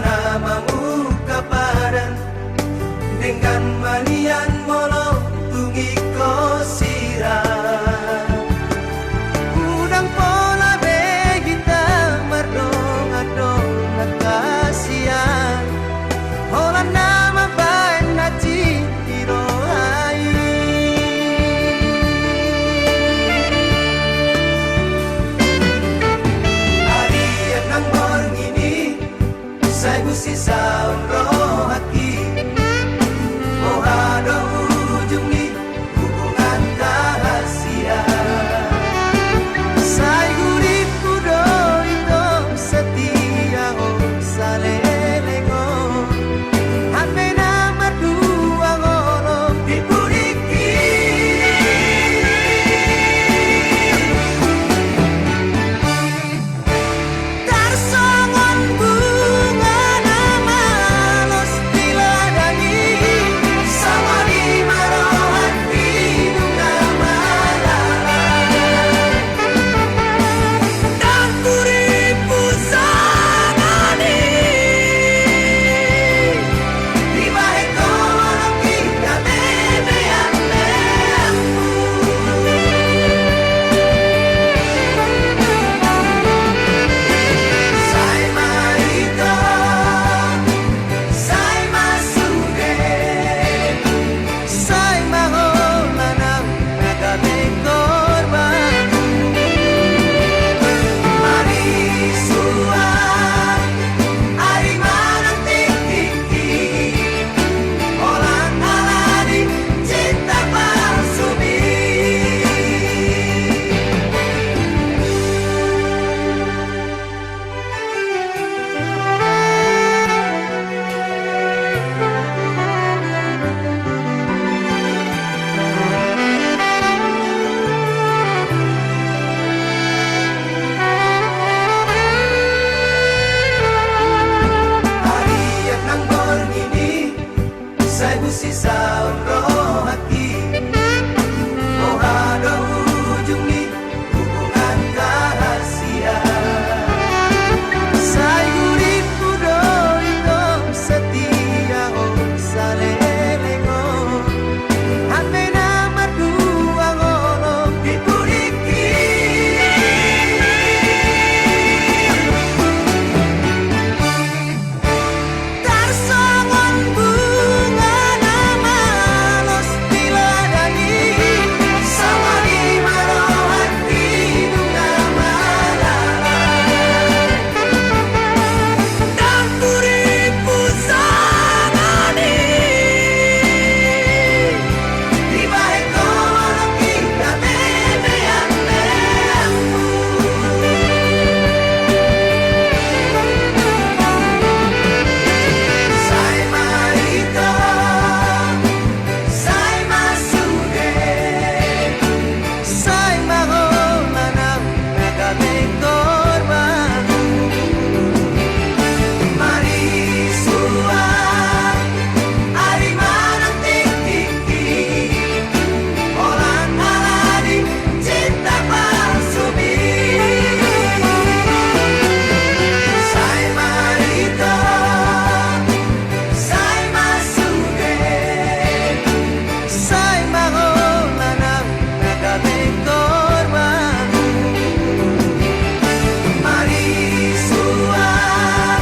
namamu kapadan dengan manian molo tungi ko sirah udang pola begita mardong adong nakasian hola nama baik naci hiroai hari yang nang borng ini saya gusi saun roh hati oh ada ujung ni hubungan rahasia saya gurip kudo itu setia oh salelengo hame nama dua ngolo dipuriki tarsongon bunga nama los diladani sama di marohan hidung nama dan kuripu sangani di bahe kolong kita bebean sai marito sai masude sai maholanang nagabing korban marisuan ari manang tiki orang alani cinta palsu hari yang nang borng ini saya gusi saun roh hati oh ada ujung ni hubungan rahasia saya gurip kudo itu setia oh salelengo hame nama dua ngolo dipuriki tarsongon bunga nama los diladani sama di marohan hidung nama dan kuripu sangani di bahe kolong kita bebean sai marito sai masude sai maholanang nagabing korban marisuan ari manang tiki orang alani cinta palsu sai marito sai masude sai maholanang nagabing korban marisuan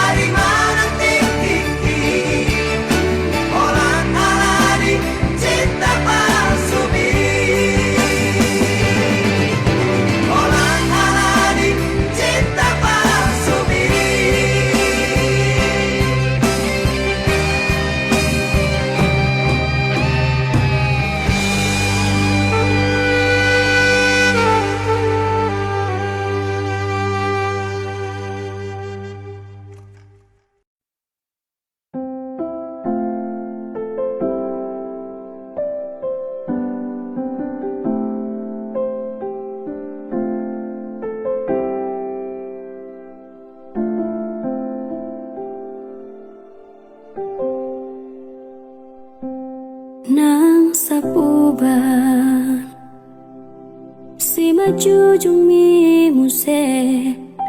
ari manang tiki orang alani cinta palsu orang alani cinta palsu nang sapuban si majujung mi muse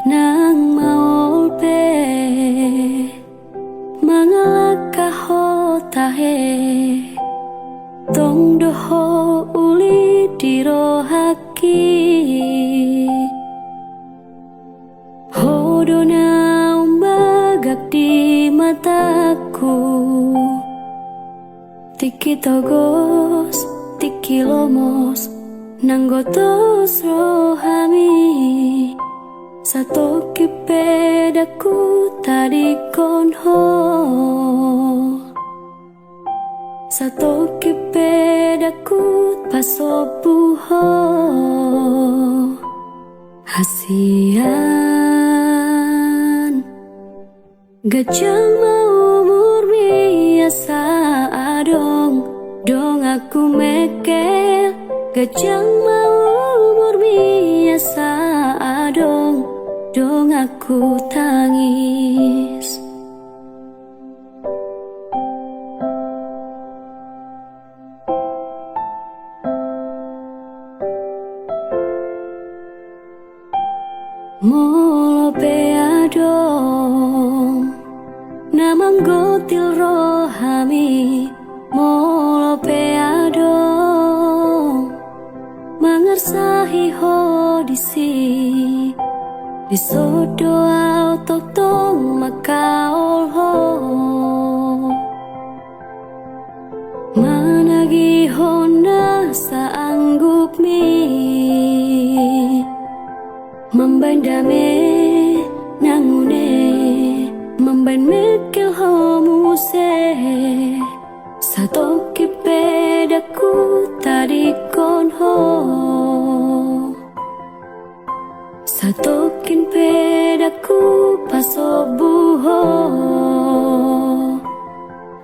nang maolpe kahe tong doho uli dirohaki hodona umbagak di mataku tiki togos tiki lomos nanggotos rohami satu kipedaku tadi konho satu kipedaku pasobuho hasian gajah mau umur biasa adong dong aku mekel gajah mau umur biasa adong dong aku tangis molo peadong namang gotil rohami molo peadong mangersahi hodisi disodo autok tong makaol ho managi hona saanggup mi membandame nangune memban mekel homuse satu kipedaku tadi konho satu kin pedaku pasobuho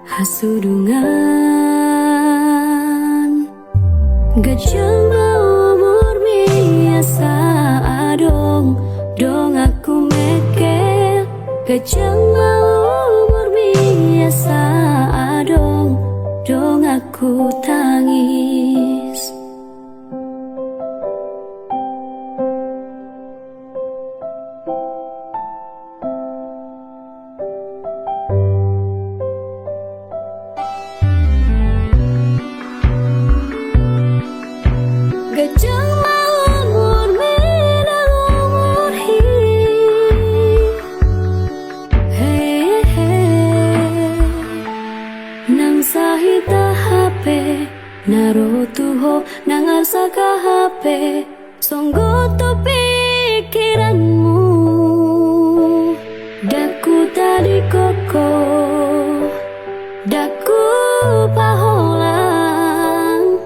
hasudungan gajah mau umur biasa adong dong aku mekel gajah mau umur biasa adong dong aku tangis gajah mau umur menang umur hi hey, hey. Nang sahita HP narutuho nang arsaka HP songgoto pikiranmu daku tadi koko daku paholang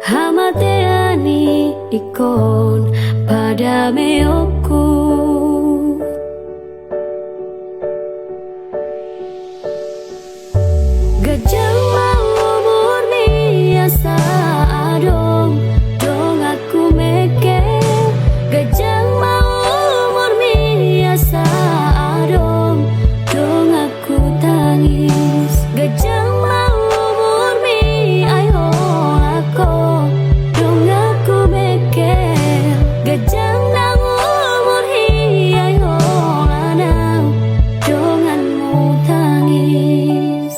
hamateani ikon pada meoku gajah mau umur biasa adong dong aku mekel gajah mau umur biasa adong dong aku tangis gajah mau umur mi ayo ako dong aku mekel gajah nang umur hi ayo lanang donganmu tangis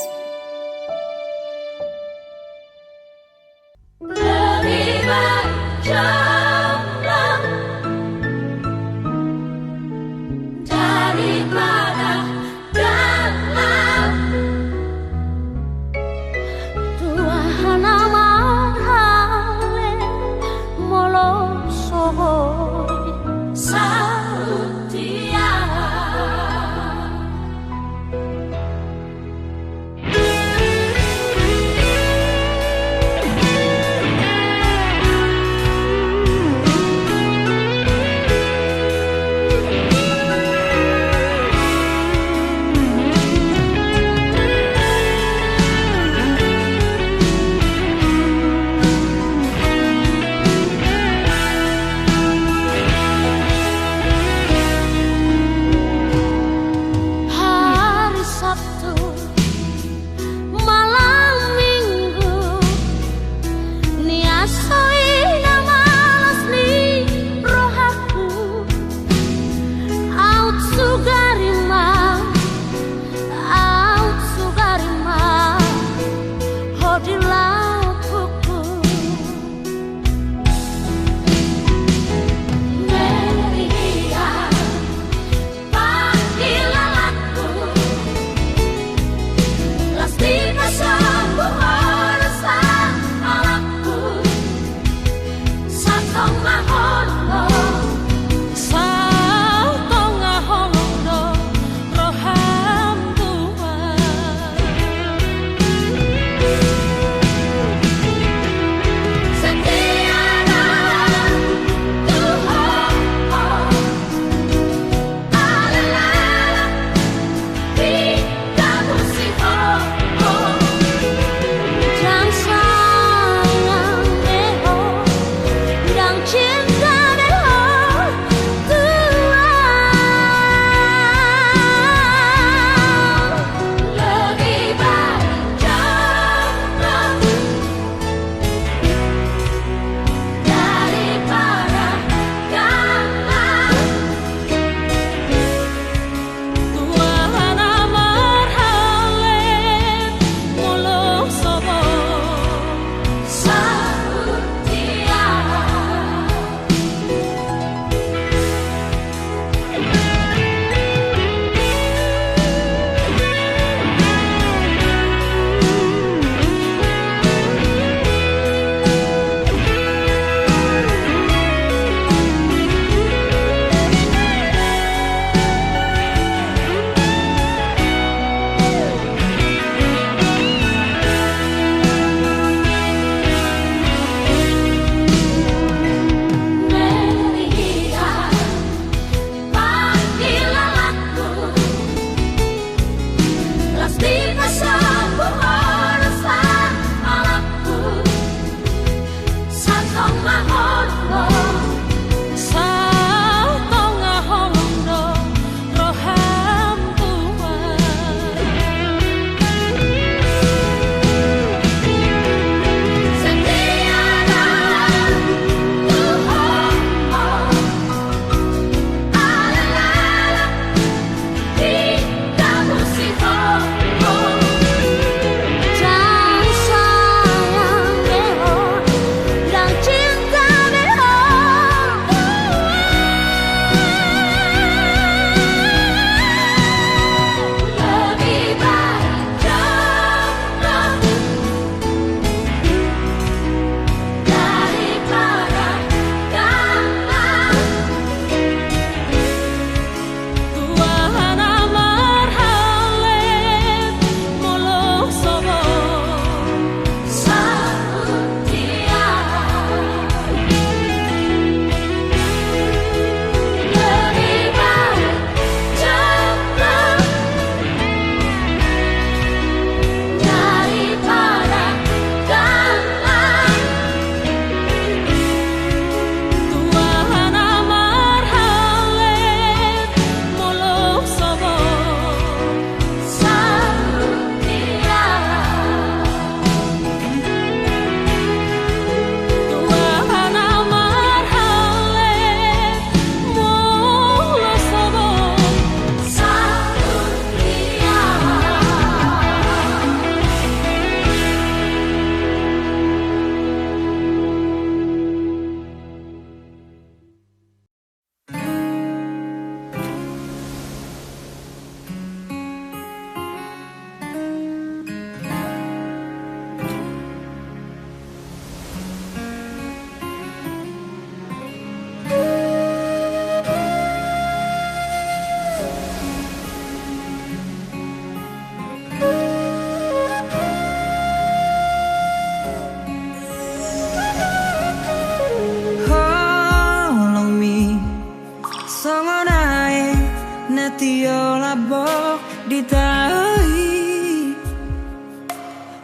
đi tới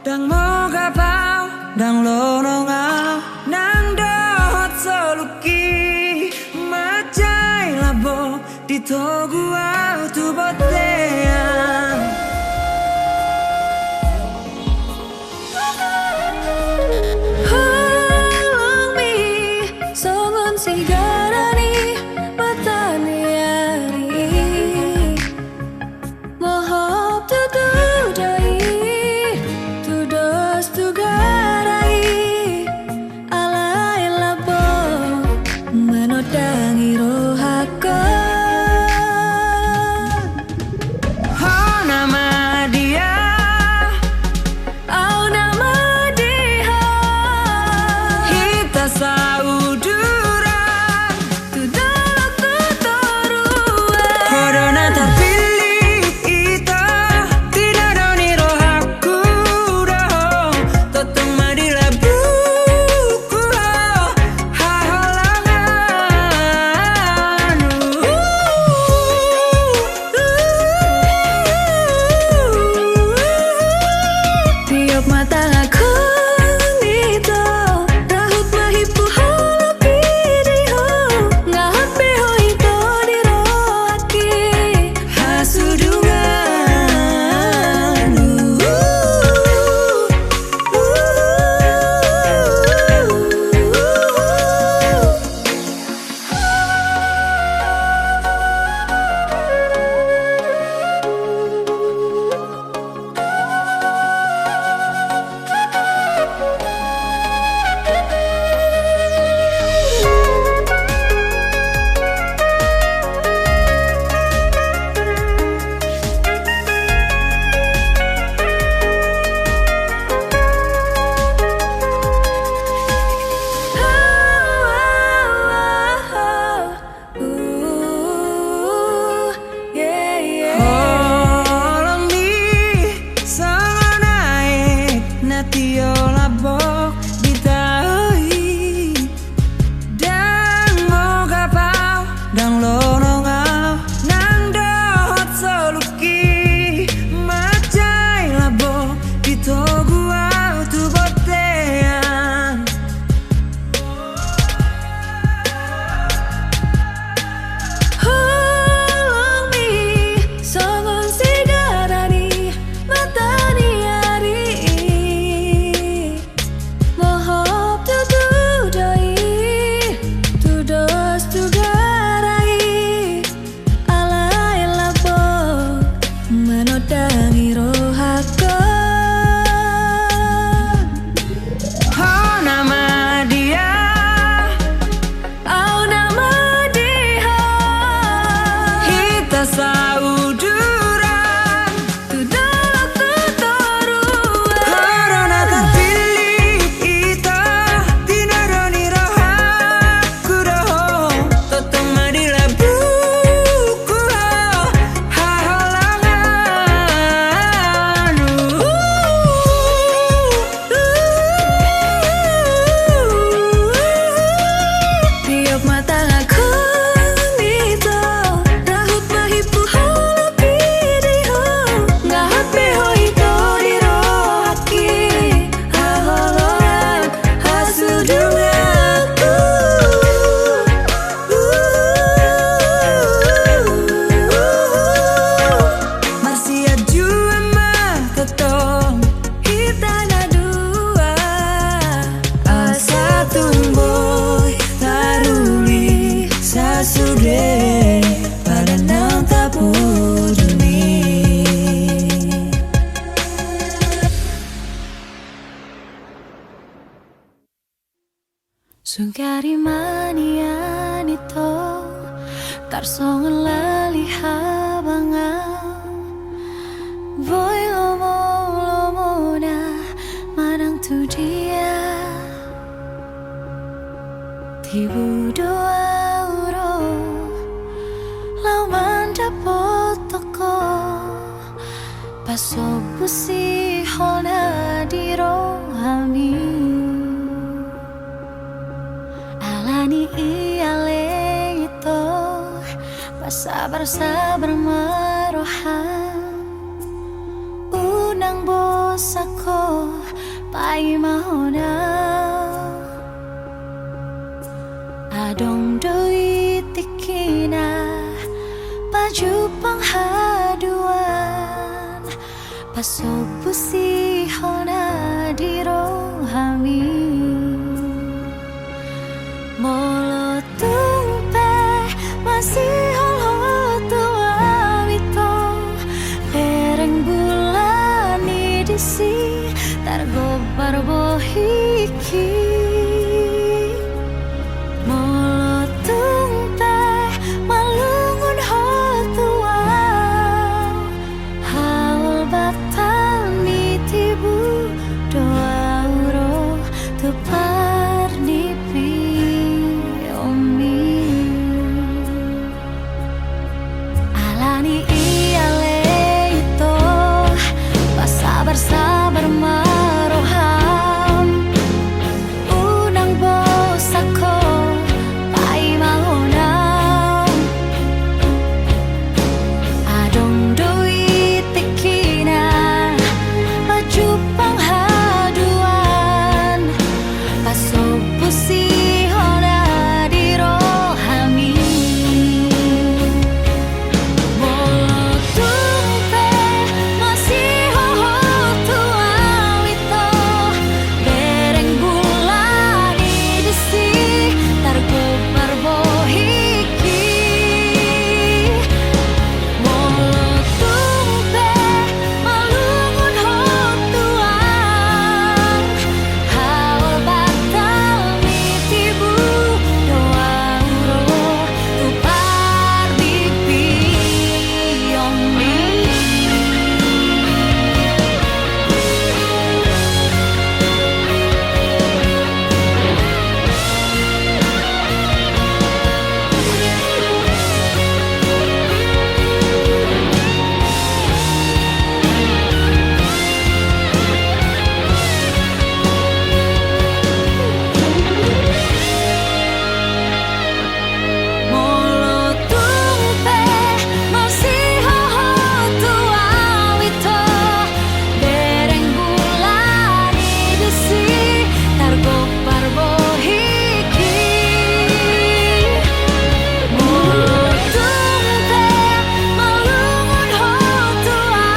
đang mơ gặp bao đang lo nó ngao nang đót sơ lúc kỳ mà trái là bộ đi thô gua tu bớt Sungkari mania nito tarsongan lali habanga Voy lomo na manang tu dia Tibu doa uro lau manda potoko Paso pusi hona diro ami Alani iale itu Sabar-sabar merohan sako pai mahona adong doi tikina baju penghaduan pasobusi hona di rohami molo tumpe masih holo tua wito lereng bulan disi targobar bohiki molo tumpe malungun ho tua haul batal ni tibu doa uro tupar nipi omi alani iale itu sabar sabar maroham unang bosako pai mahonam adong doi tekina baju penghaduan pasobusi hona di rohami molo tumpe masih hoho tua wito bereng bulan disi targobar bohiki molo tumpe malungun ho tua haul batal mitibu doa uro tupar dipi omi molo tumpe masih hoho tua wito bereng bulan disi targobar bohiki molo tumpe malungun ho tua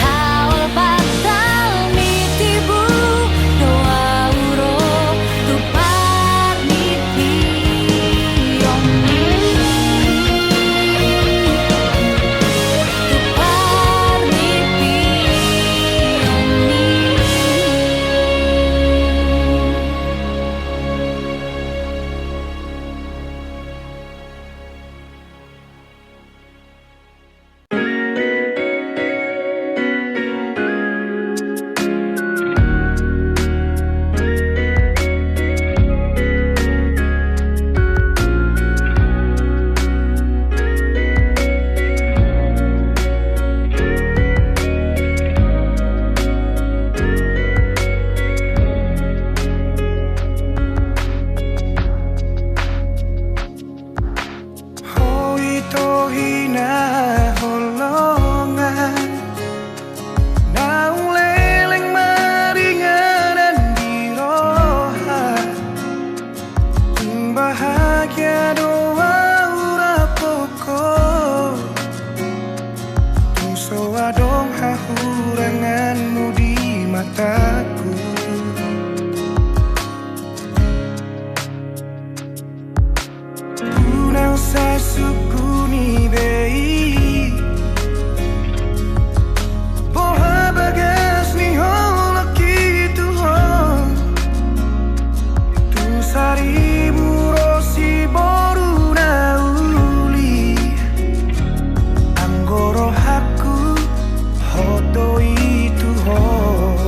haul batal mitibu doa uro tupar nipi omi tupar nipi omi Hoi tohina holongan naung leleng maringanan di roha bahagia doa ura pokok muso adong hahuranganmu di mataku Unang sa sukuni bei Boha bagas ni holok itu hon Tu saribu rosi boru nauli Anggoro haku hoto itu hon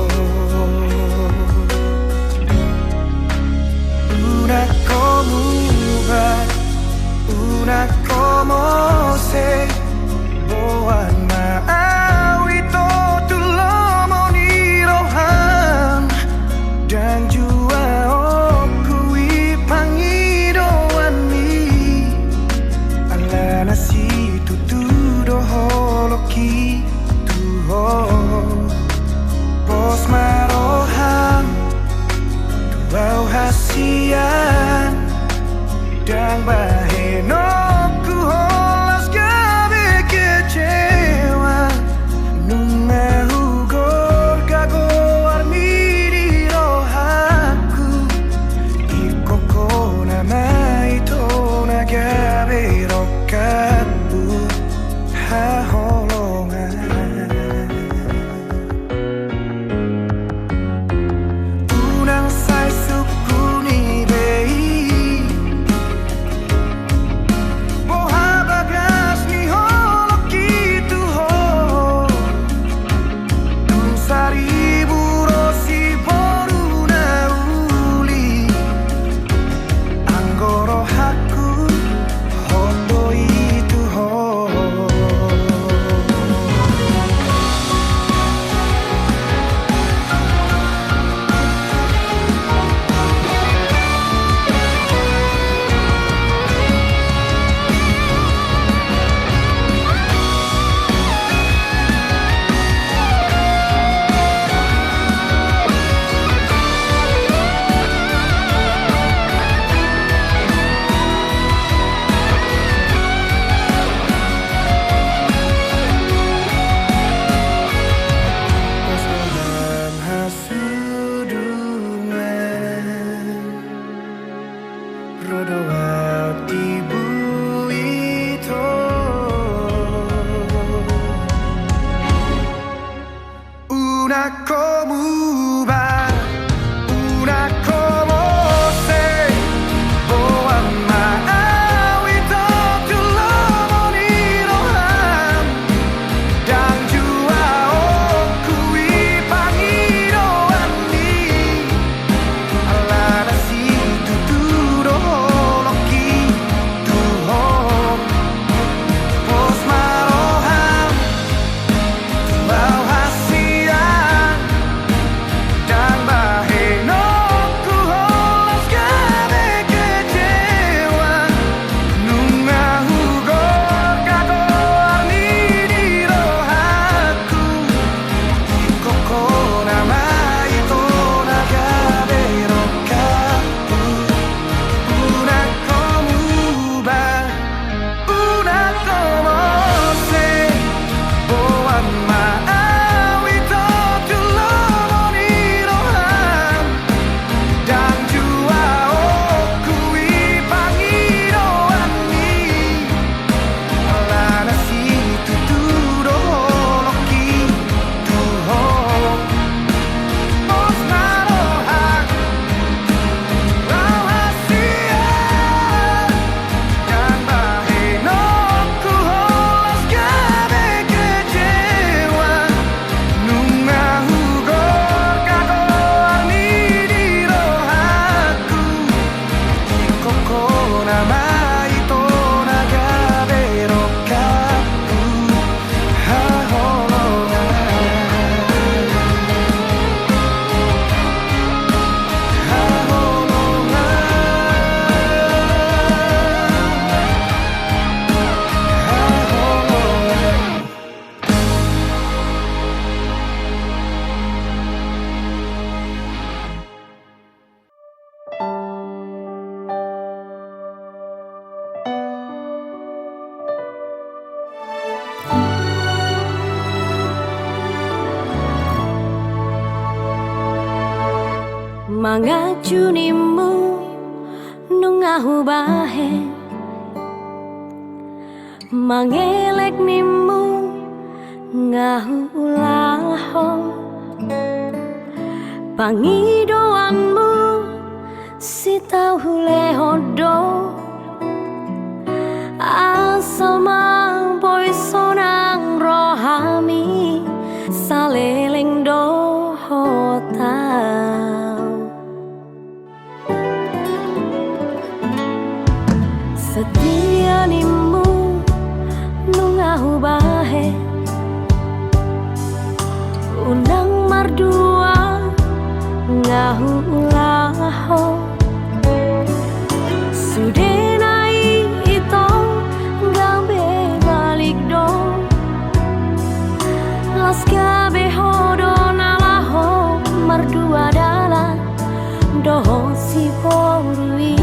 mangajunimu nungahu bahe mangelek nimu ngahu ulaho pangidoanmu si tahu lehodo asama boy sonang rohami saleleng doho tau setia nimu nungahu bahe undang mardua ngahu ulaho sudenai ito gabe balik do las gabe hodo nalaho mardua dala doho si porui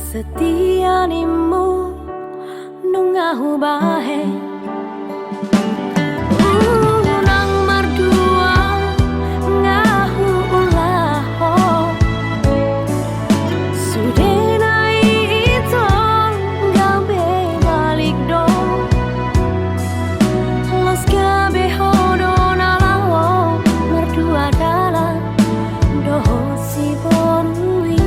setia nimu nungahu bahe unang mardua ngahu ulaho sudenai ito gabe balik do las gabe hodo nalaho mardua dala doho si bonui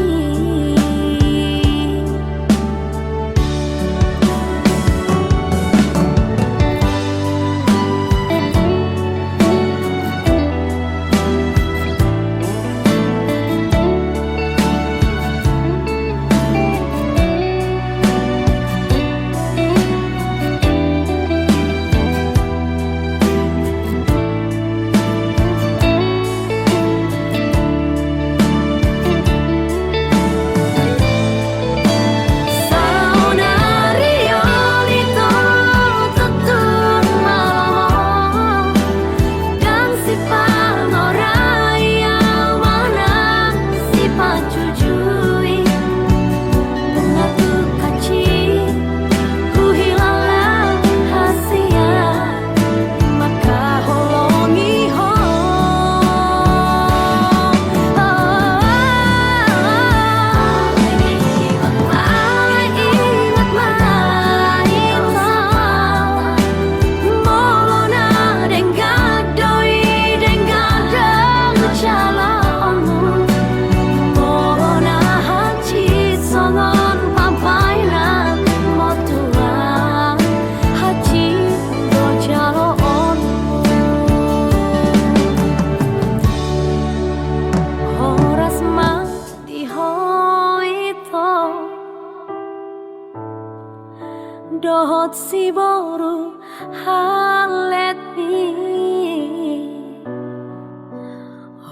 dohot si boru halet mi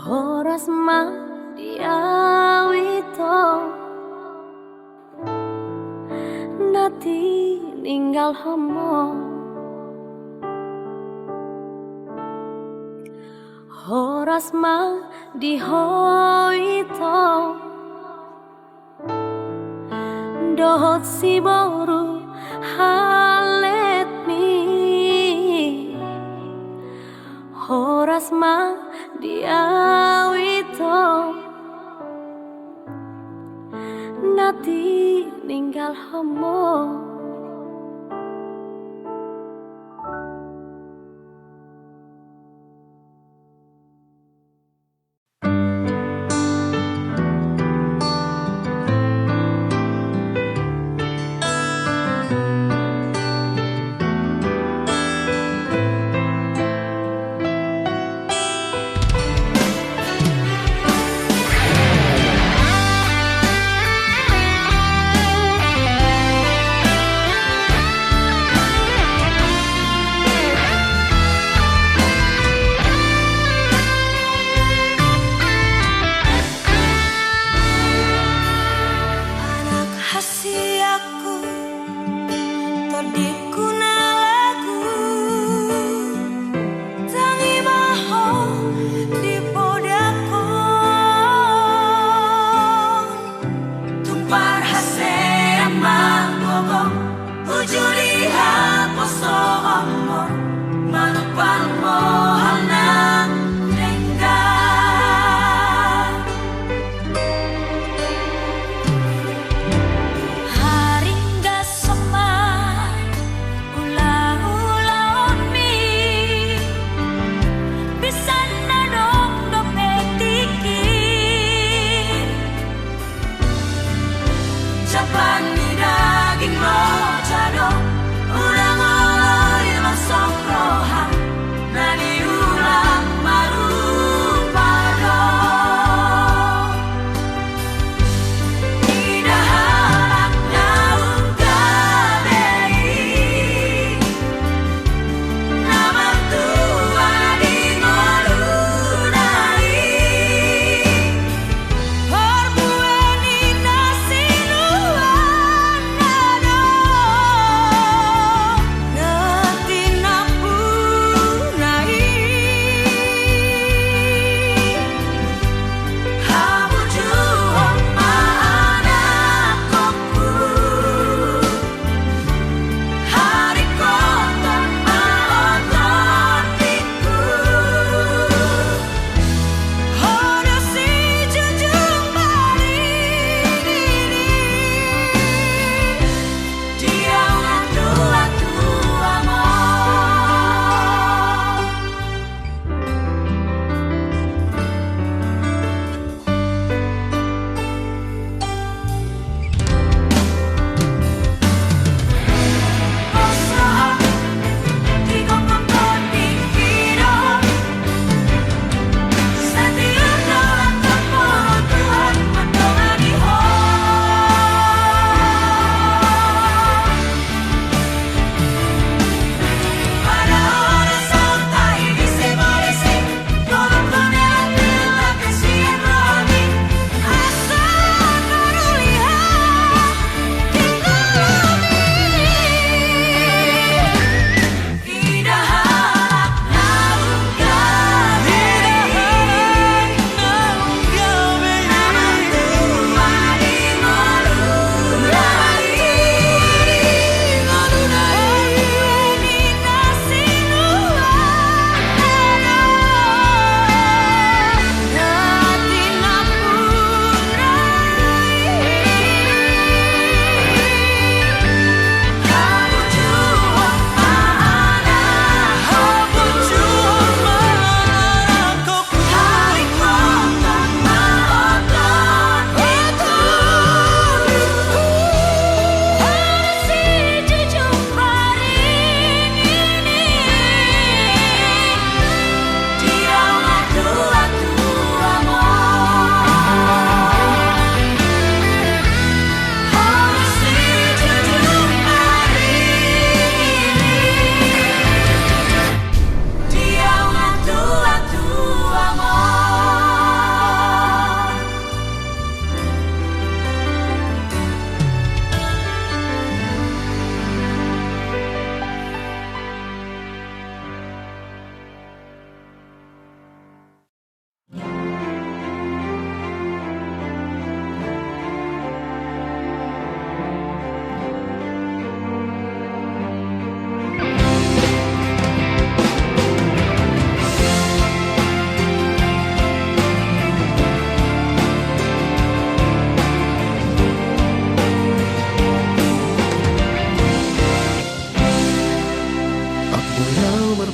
horas ma diawito nati ninggal homo horas ma dihoito dohot si boru halet mi horas ma diawito nati ninggal homo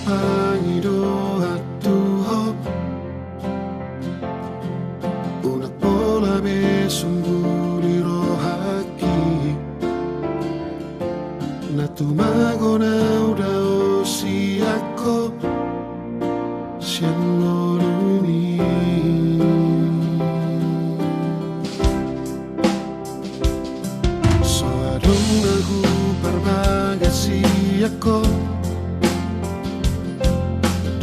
pangido hatuho unak pola be sumbuli rohaki na tumago na udao si ako siamo luni so adong aku perbagasi ako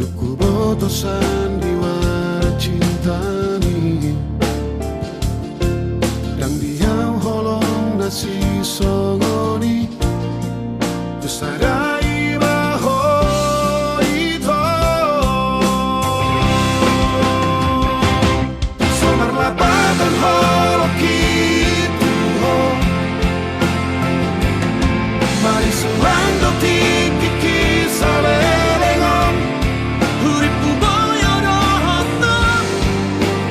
duku botosan diwara cintani dan diau holong nasi songoni Sarai baho ito Somar lapatan holok itu Mari suando tiki kisale lengon Huripu boyo rohoto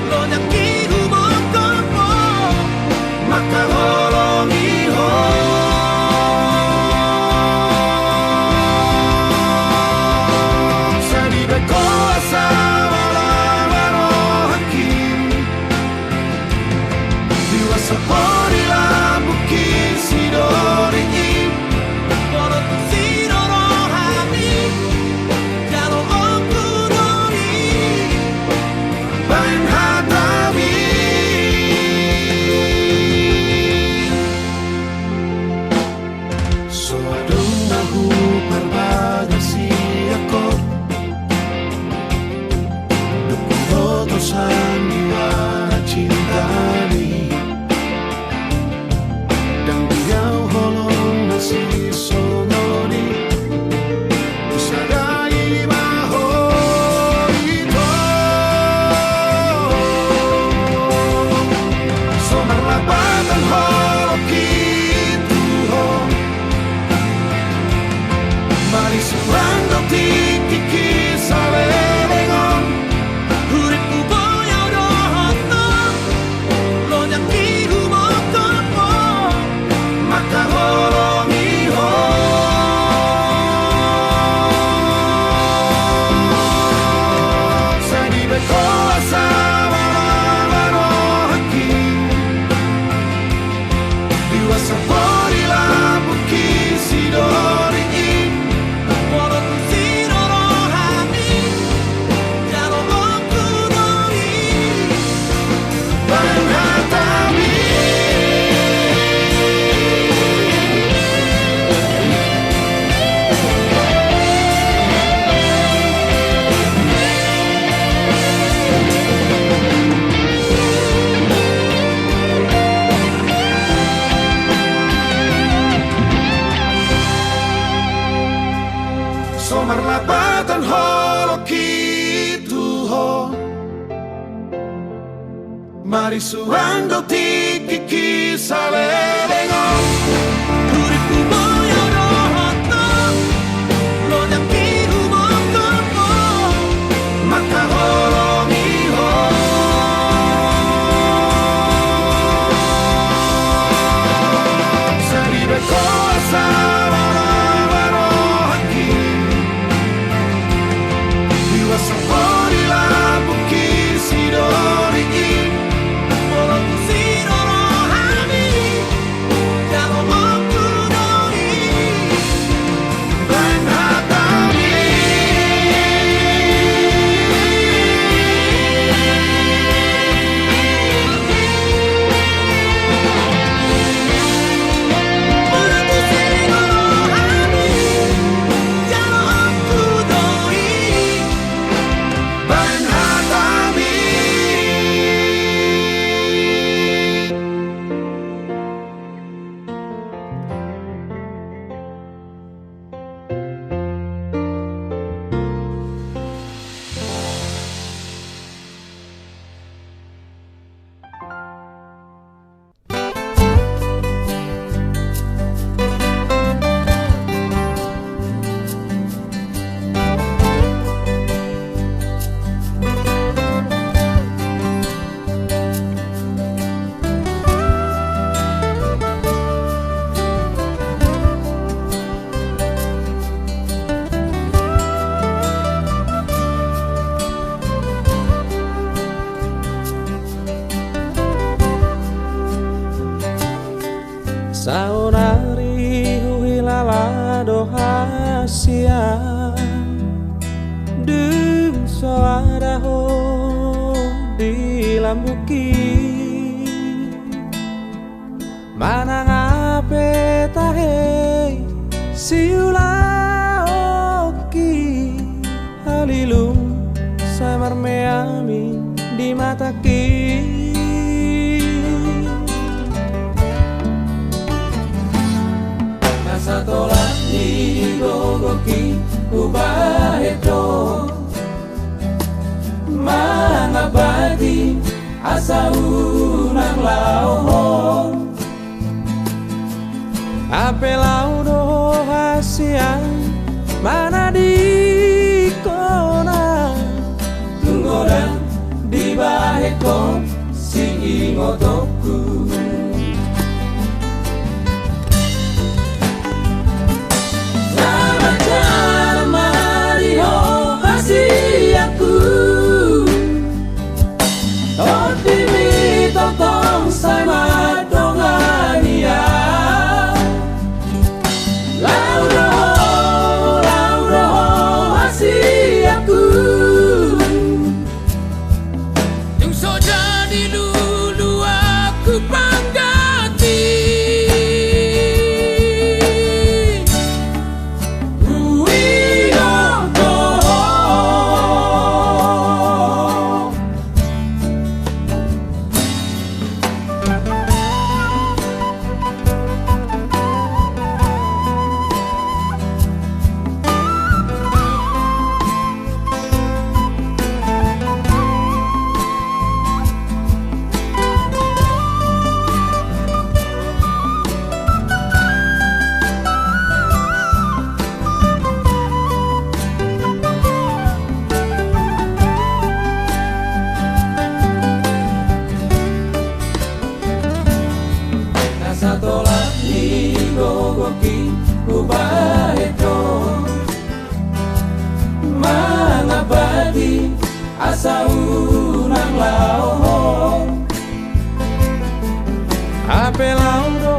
Lo nyaki humokopo Maka holong iho Sapori la buki sidori Poro tu sidoro hami Jalo okudori Bain hatami So adong aku perbagasi ako Duku botosan diwara cintani Si sonori Sarai baho ito Somar lapatan holok itu Mari surando tiki kisale lengon Huripu boyo rohoto Lo nyaki humokopo Maka holok Sapori la buki sidori Poro tu sidoro hami Jalo okudori Bain hatami Somar lapatan holok itu Mari suando tiki kisale lengon Huripu boyo rohoto Lo nyaki humokopo Maka holong iho Saribe koasa Sapori la buki sidori Poro tu sidoro hami Đừng xóa đã hôn đi làm buki Manang ape tahe siula oki halilum samar meami di mataki Nasa tolak di gogoki ubaheto Mangabati asa unang lauhong Ape laudo hasiang mana di kona Tunggodan di baheko si ingotoku Selamat jalan mariho hasiaku Totimi totong sai madongania Tolak di gogoki ubaheto Mangabati asa unang lauhong Ape laudo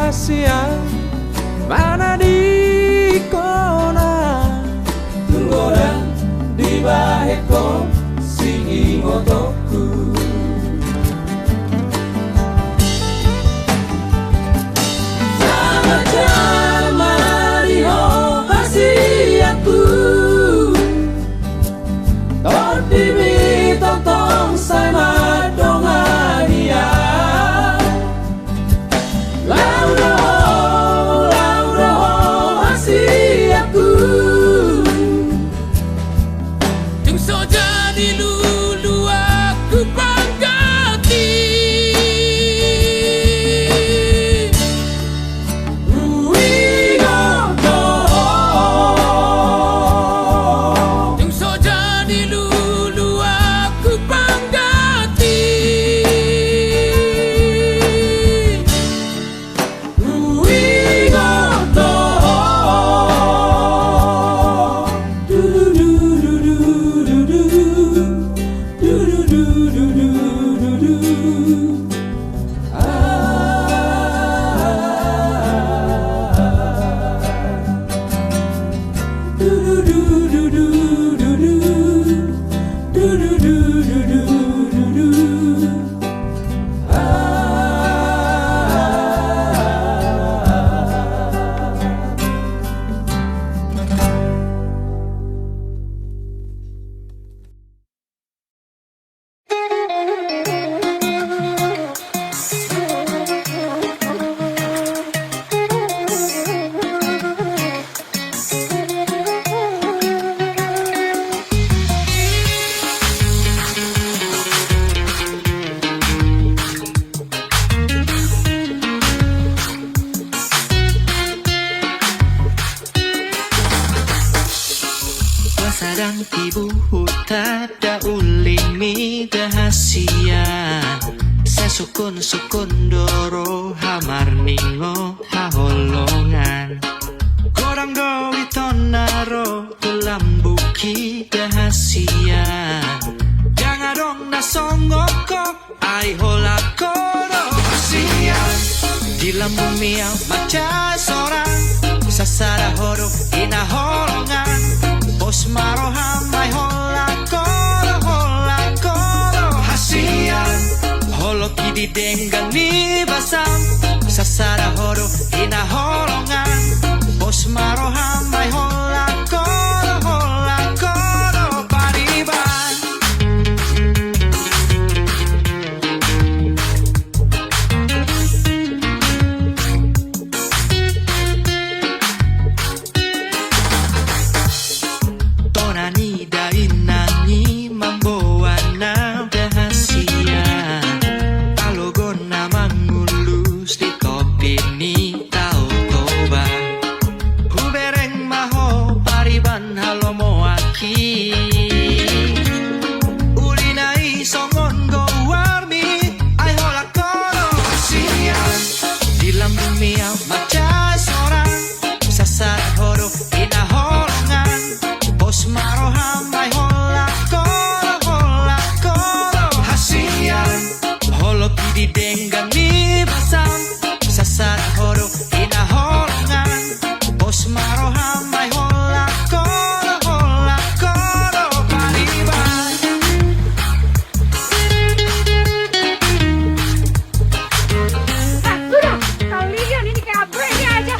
hasiang mana di kona Tunggodan di baheko si ingotoku Totimi totong sai madongania Laudo hasiaku Jung so jadi lulu aku panggati Sadang ibu hutada ulimi dahasia Sesukun-sukun doro hamar ningo haholongan Korang dowi tonaro tulam buki dahasia Jangan dong nasongoko ai hola koro siang Di lambung miau maca sorang Sasara horo ina holongan Bos maroham didenggang ni basam sasara horo hinaholongan bos maroham may hola koro pariban. Tonani dainani membawa na rahasia Talogon na mangulus di topi ni tao toba Hubereng maho pariban halomo aki Ulinai songon go warmi ay hola koro sian Di lambung miau maca sorang sasar horo inaholongan Bos maroham ay hola koro hasian Holo kidi denggang ni basam sasar horo inaholongan Bos maroham ay hola koro pariban. Udah, kalian ini kayak ini aja.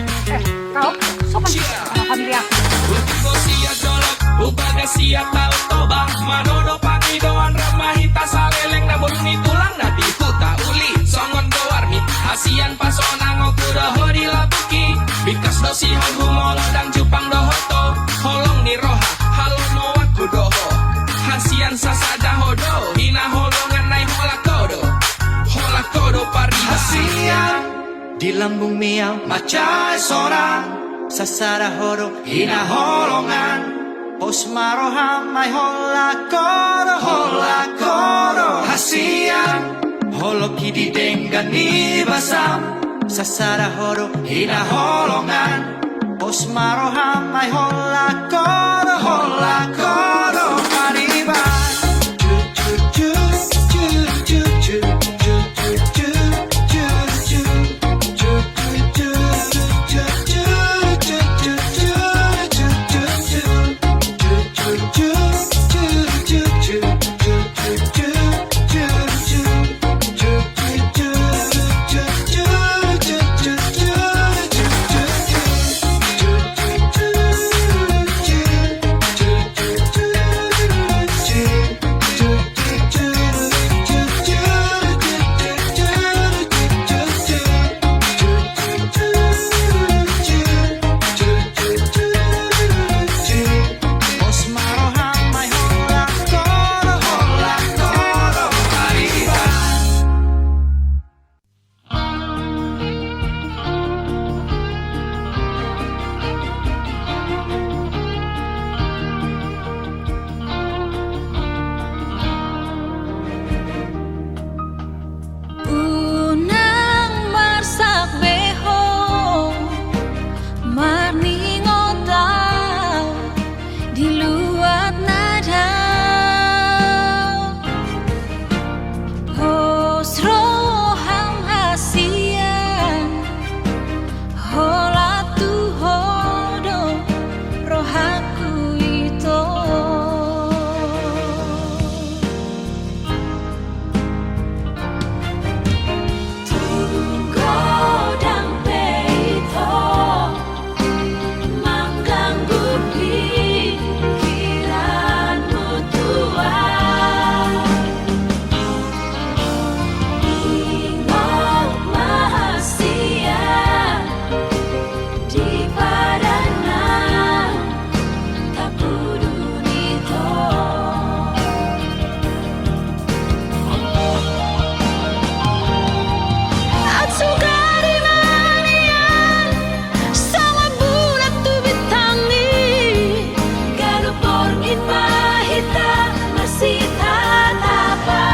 Kau sopan sama family aku. Utigo siya jolok, ubaga siya tao toba Manono pangidoan ramahita saleleng nabon ni tulang na diputa uli Songon gowarmi, asian pasona ngokuro hori labuki Bikas do si humolo dang jupang dohoto Holong ni roha, halo moaku doho Hasian sasada hodo, hina holongan nai hola kodo pariba Hasian di lambung miau maca sorang sasara horo hinaholongan Bos maroham ay hola koro hasian Holo kidi denggan ni basam sasara horo hinaholongan Bos maroham ay hola koro pariban. Bos maroham ay hola koro pariban. Unang marsak beho marningotau diluat nada Hosroham hasian hola tu hodo rohaku ito Godang peito mengganggu pikiranmu tua Ingok mahasia di padana tak budunito Atsugari manian sama bulat tu bitangi Garu porngin mahita masih tatapa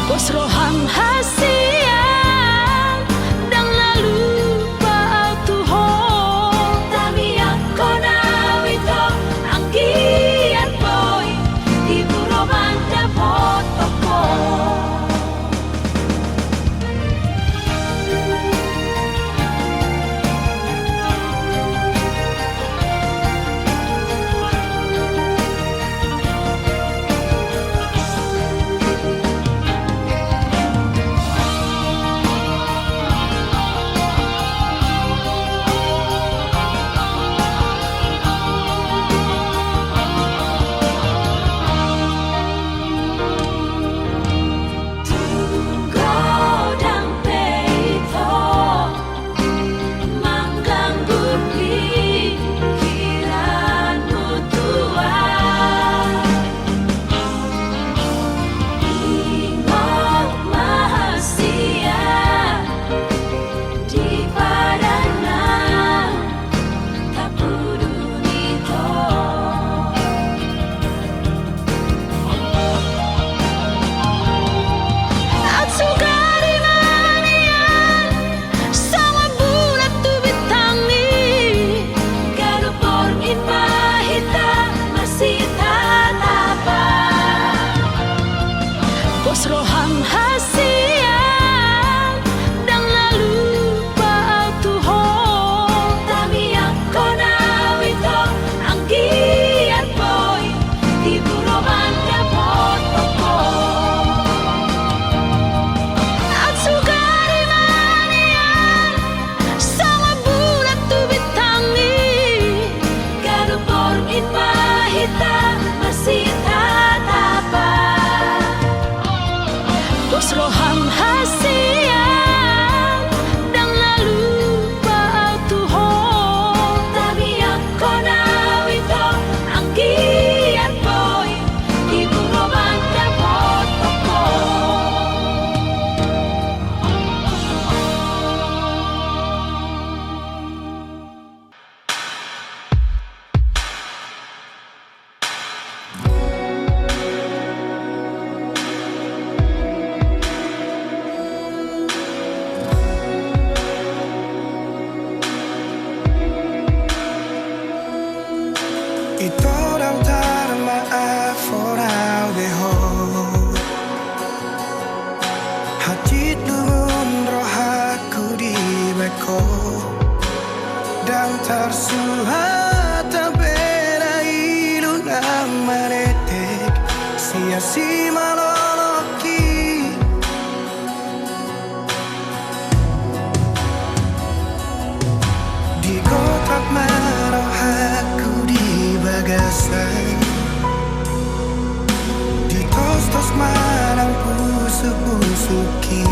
Bos roham hasian dan lalu pau tuho Tami ako na wito ang giyan boy di buroman na potoko tersuhat beda ilunang manetek sia-si maloloki di kotak marah aku di bagasan di tos-tos marang pusuk-pusuki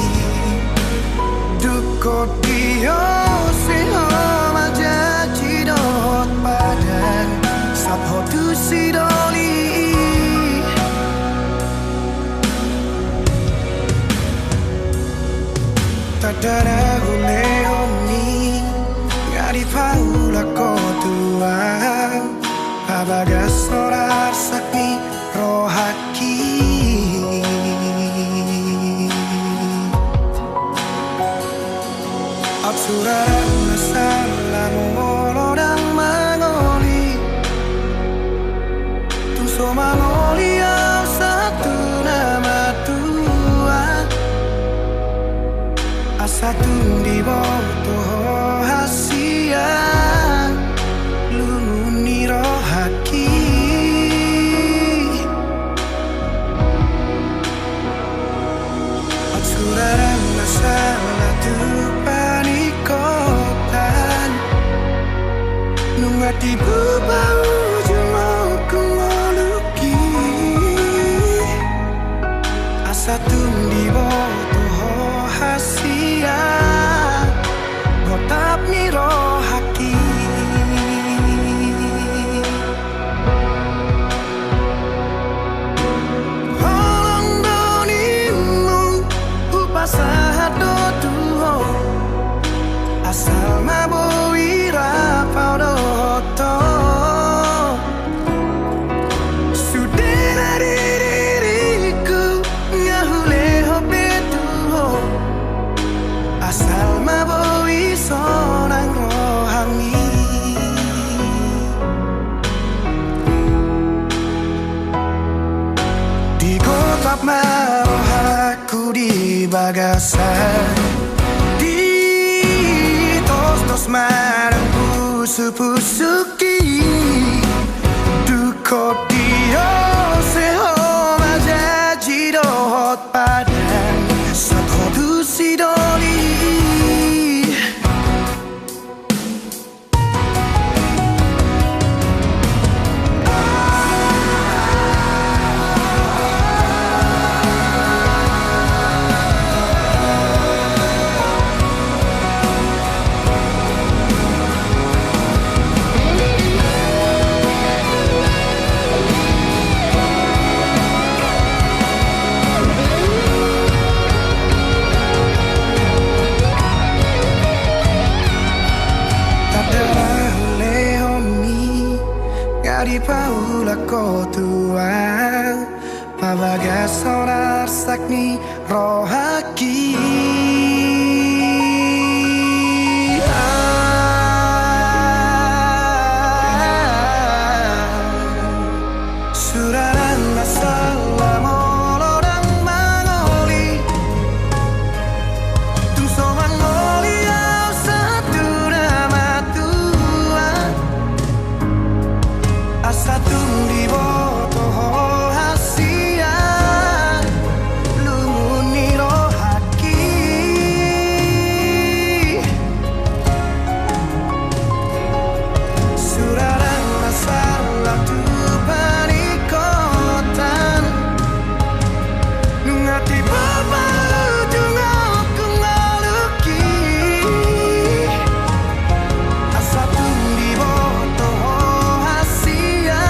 dukot dio seho majaji dot padan sabho tu sidoli tadara hule honi ngari paula kotua abagas sorar sakni rohaki Absurdan masalah mengolodang mangoli Tuso mangoli yang satu nama tua Asatu di bawah hasia Lumuni rohaki Absurdan masalah Nungati bubau jumau kemaluki Asa tundi boto hasia Gotap ni rohaki Holong donimu upasahat do tuho Asal maboi rapau doto Sudah diriku ngahule hobe tuho Asal maboi sonang rohani Di kota maroh aku di bagasan Tos marang pusu-pusuki Dukot dio seho majaji dohot padan Satho tu sidoli Di paula kotua Pabagas sonar sakni rohaki Suraran masalah molodang mangoli Tuso mangoli au satu nama tua Asatu di boto hasia lumuni rohaki Suraran masalah tu panikotan Nungati baba ujung kemaluki Asatu di boto hasia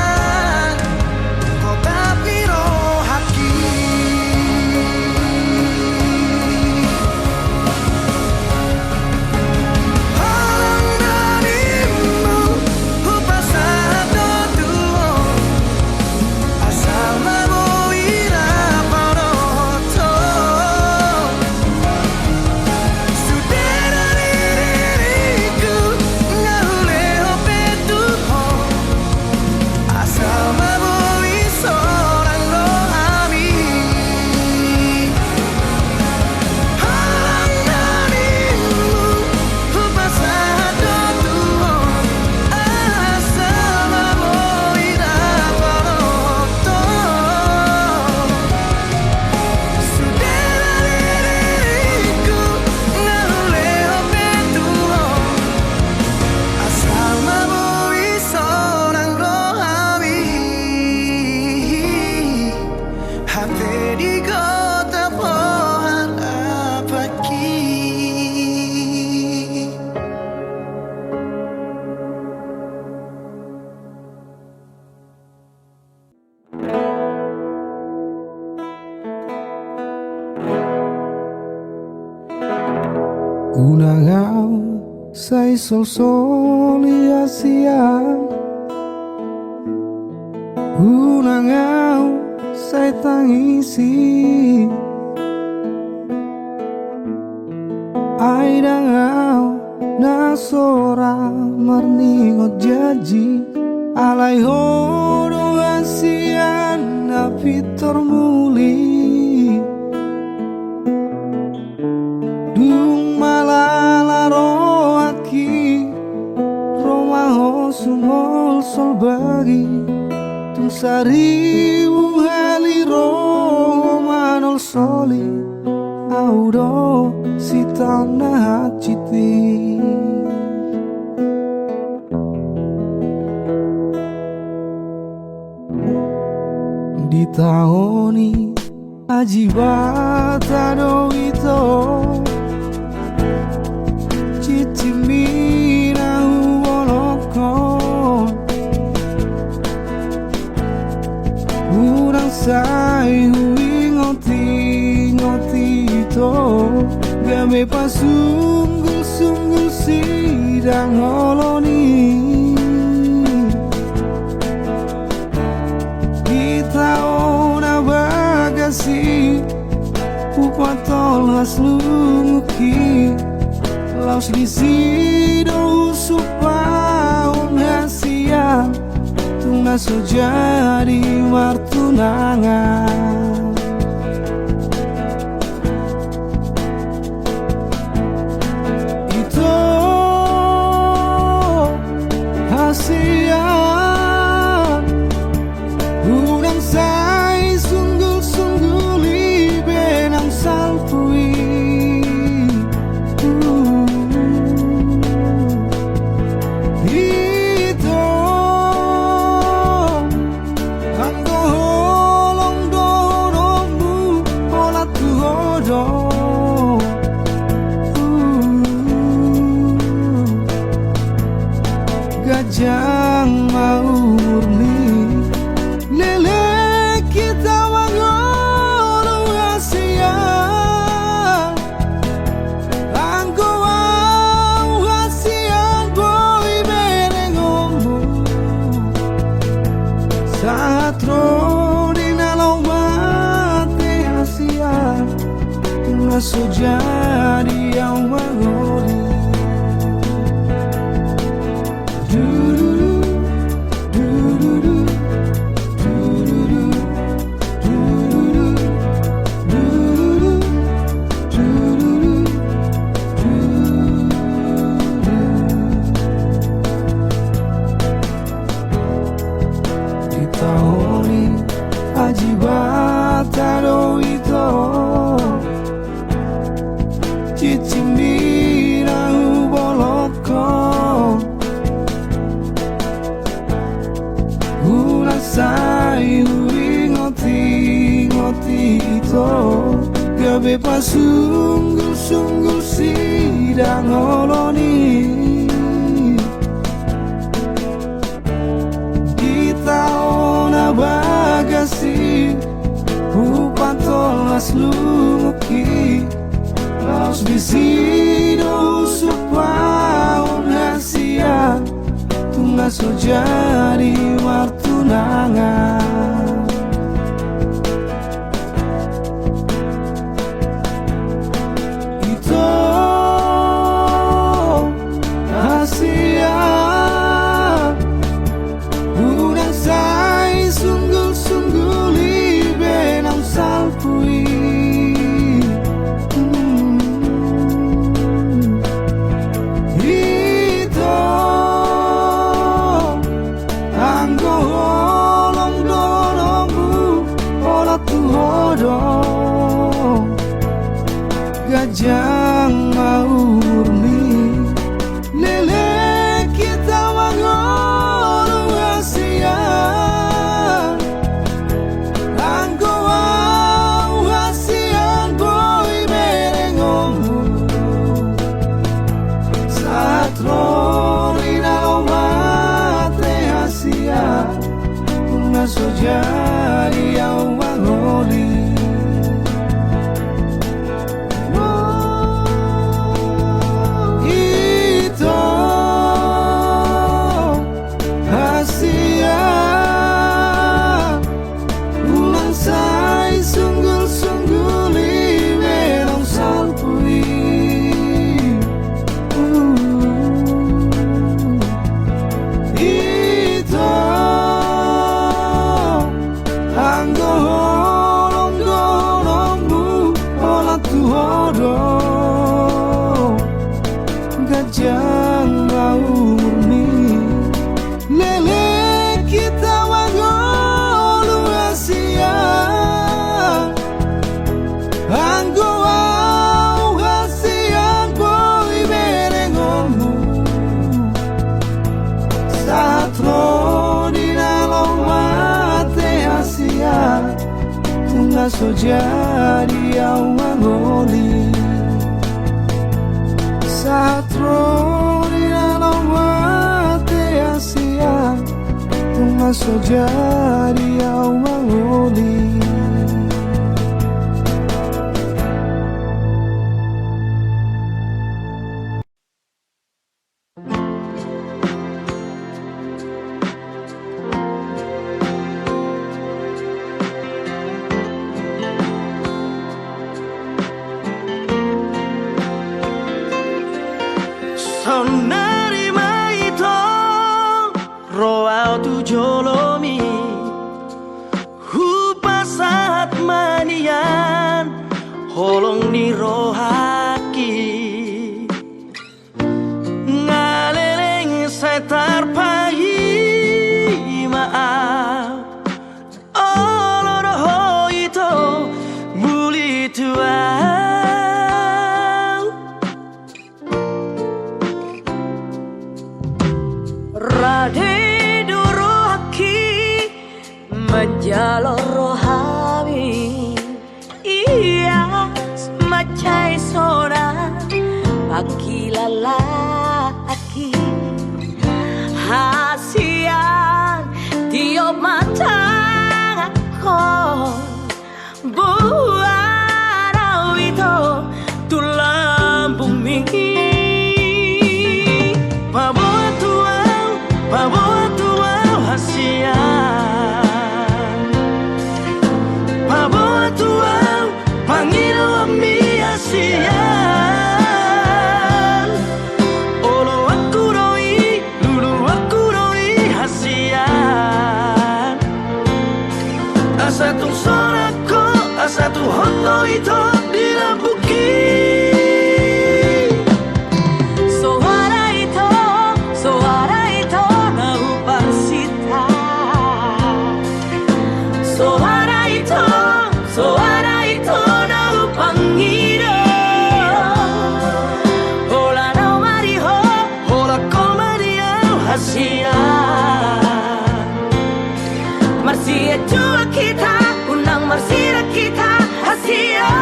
Unangau sai sol solia siang, unangau sai tangisi, ai dangau na sora marningot jaji, alai hodo asian na pitor muli, dung malala roaki, romaho sumol sol bagi, tung sari haliro manol soli, audo si tanah citi. Di tahoni ajibata do ito, cicimina uoloko, urang sai hui ngoti ito, gabe pasunggul sidang holoni. Upatol haslumuki, laus lisido supaun hasia, tuna sojadi martunangan. Itu hasia, udang sai sunggul-sungguli benang salpui. Itu angko holong dorongmu olah tu hodong. Gajang mau murni, lele kita mangolu Asia, angko au Asia boy benengomu, saat rodi nalau mate Asia, tuna sojadi au mangoli. Tahoni ajibata do ito, cicimina uboloko, unasai hui ngoti ito, gabe pasunggul sidang holoni. Bagasi upatol haslumuki, laus bisido supaun hasia, tuna sojadi martunangan. Itu hasia, udang sai sunggul-sungguli benang salpui. Itu angko holong dorongmu olah tu hodong. Gajang mau murni, lele kita mangolu Asia, angko au Asia boy benengomu, saat roli nalau mate Asia, tuna sojadi au mangoli. bujang mau murni lele kita wangolu Asia anggo au Asia boy berengomu satro di dalam mate Asia tunga sojadi au angoli satro di dalam mate Asia tunga sojadi au angoli. Sonari maito roa tu jolomi hupasat manian holong ni rohaki ngaleleng setar pahi maaf oloroho itu muli tua Rade durohaki menjalor rohami iya semacai sona pagi lalaki hasian tiop matang aku buat itu tulang bumi Bawa tua hasian Bawa tua panggil ami hasian Olo aku roi, lulu aku roi hasian Asa tu sorako, asa tu hoto itu dilambuki Marsia jua kita, undang marsia kita Asia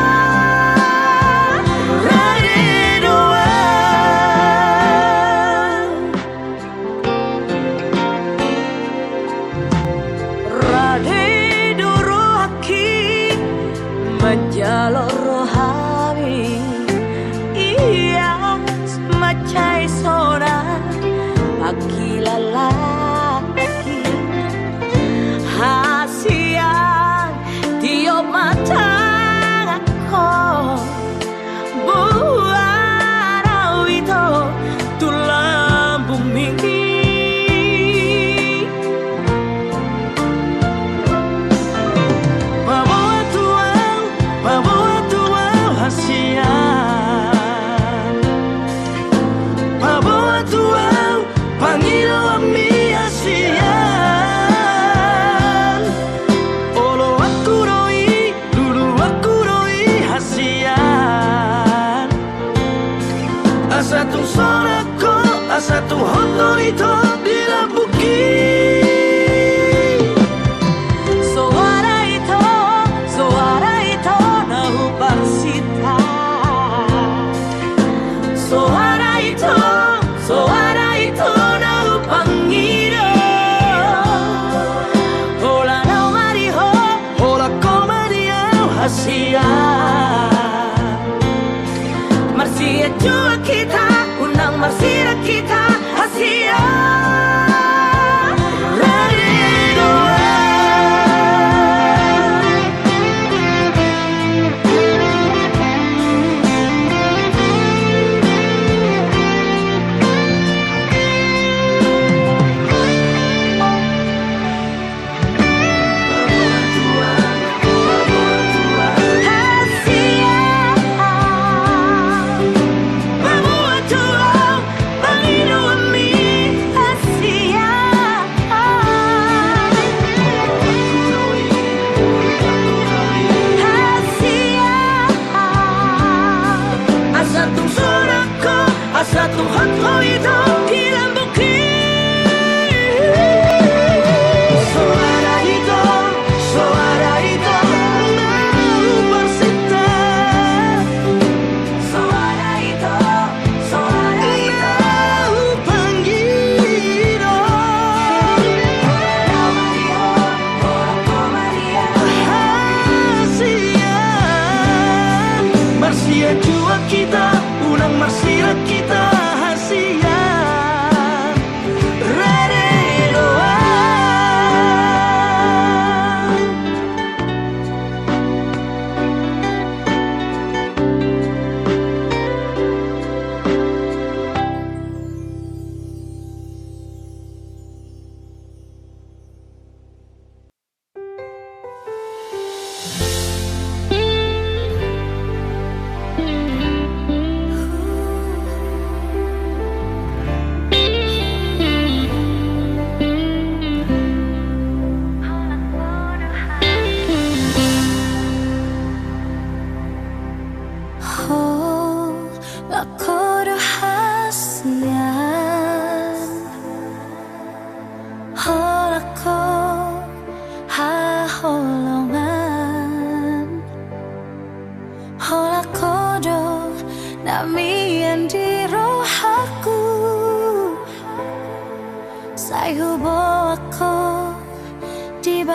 Rade dua Rade durohaki menjalor rohami iya semacai sona pagi lalaki hasian tiop matang aku buat itu tulang bumi Bawa tua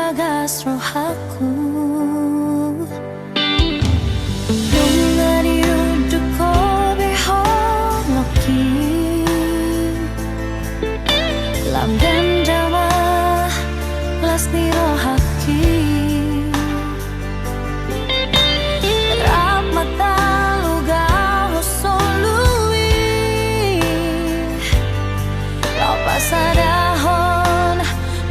bagas rohaku. Dengan yudu ko beholoki lam dandama lasni rohaki. Ramata luga hosolui lopas adahon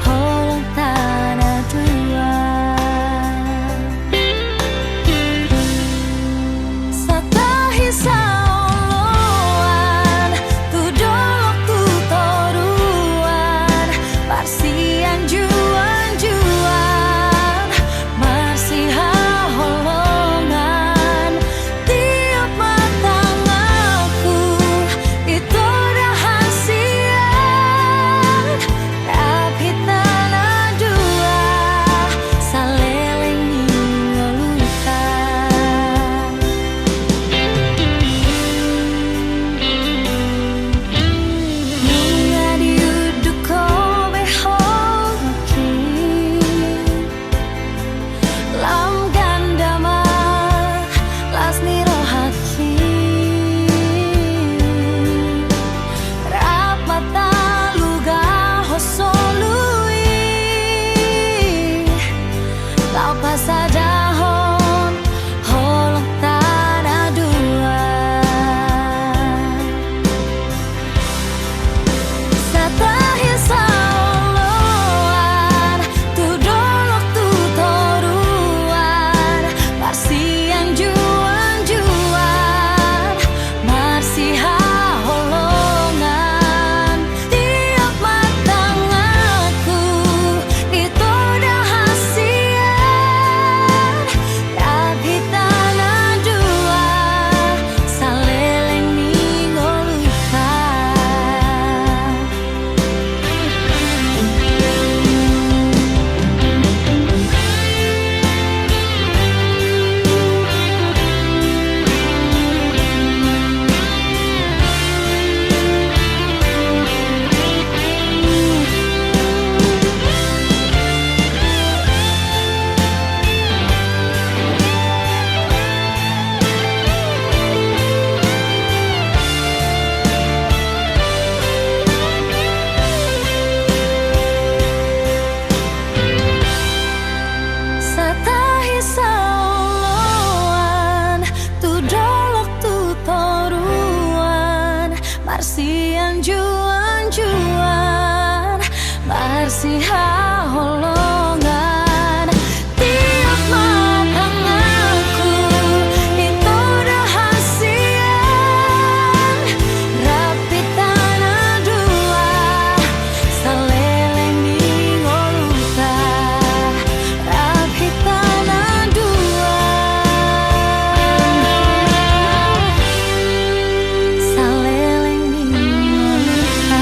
holong tanah dua. Satahi saoloan tu dolok tu toruan parsian juan-juan marsiha holongan tiap matang aku itu rahasia tapi tanah dua saleleng ningolukan. Nunga diuduk ko beholoki lam gandama lasni rohaki. Rap mata luga hosolui lapas adahon holong tanah dua. Satahi saoloan tu dolok tu toruan parsian juan-juan marsiha holongan tiap matang aku itu rahasia tapi tanah dua saleleng ningolukan. Satahi saoloan tu dolok tu toruan marsian juan-juan marsiha holongan tiap matang aku itu rahasia rapi tanah dua saleleng ningolukan. Rapi tanah dua saleleng ningolukan.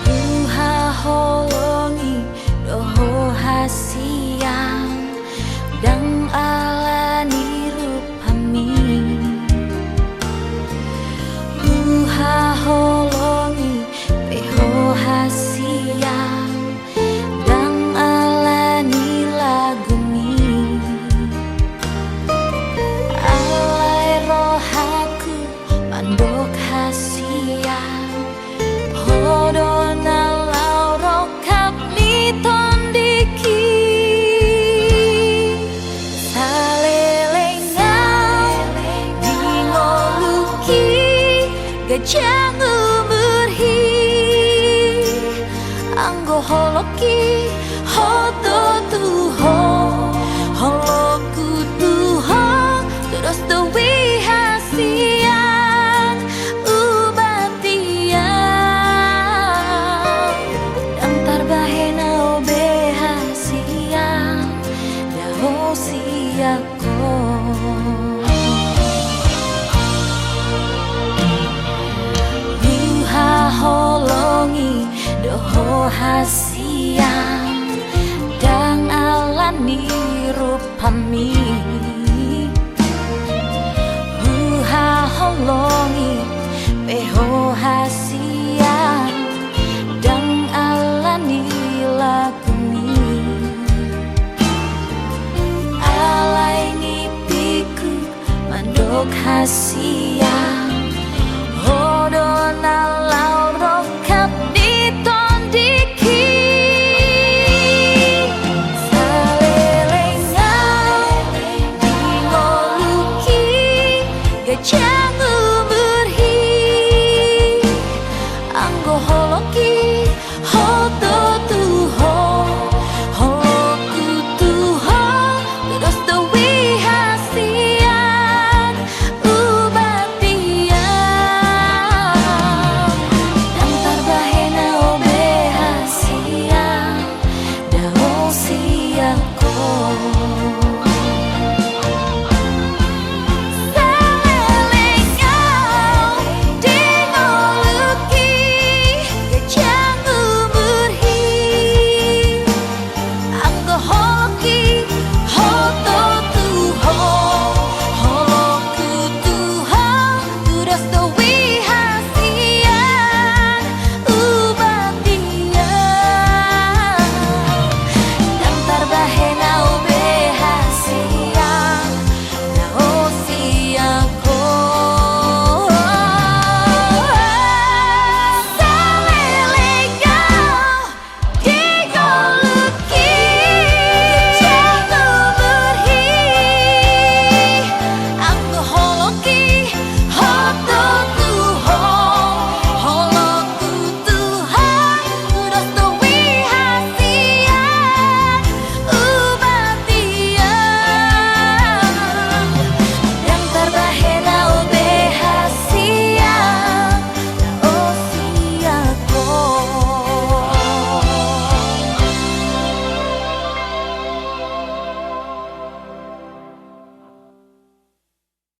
Tuha holongi doho hasiang dang alani rupami. Tuha holongi beho hasiang dang alani lagumi. Alai rohaku mandok hasiang hodona lauro kapni tondiki salelengau dingoluki gajang umurhi anggo holoki hoto tu ko Luha holongi doho hasiang dang alani rupami Luha holongi peho hasiang dang alani lakuni alai ni piku mandok hasiang hodon alau rokat di tondiki salelengau di ngoluki gajah berhi anggo holoki hoto tuho holoku tuho terus dewi hasian ubatian dan tarbahena obe hasian dao siako